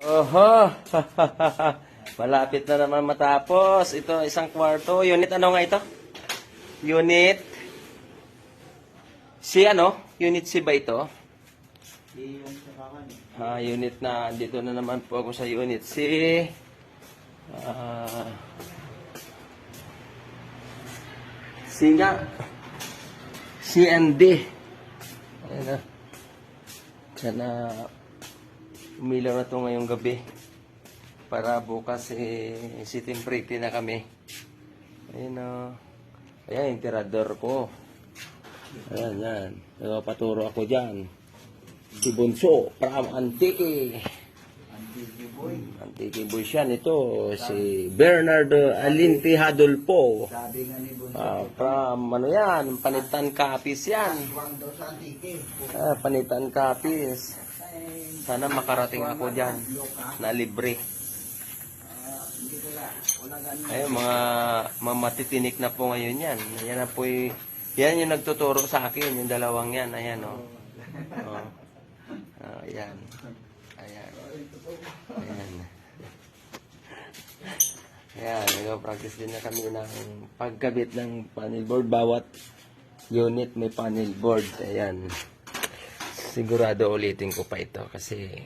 Oho. Malapit na naman matapos. Ito, isang kwarto. Unit ano nga ito? Unit C ano? Unit C ba ito? Unit na. Dito na naman po ako sa unit C. C nga. C and D. Ayan na. Sana umilaw na ito ngayong gabi. Para bukas sitting pretty na kami. Ayan o. Ayan yung tirador ko. Ayan, yan. Paturo ako dyan. Si Bunso, from Antique. Antique boy siya nito. Si Bernardo Alinti Hadolpo. From ano yan, Panitan Capiz yan. Panitan Capiz. Sana makarating ako dyan na libre. Ayun, mga matitinik na po ngayon yan. Yan na po yan yung nagtuturo sa akin, yung dalawang yan. Ayan o. Ayan. Ayan. Ayan. Ayan, nag-practice din na kami ng pagkabit ng panel board. Bawat unit may panel board. Ayan. Sigurado ulitin ko pa ito kasi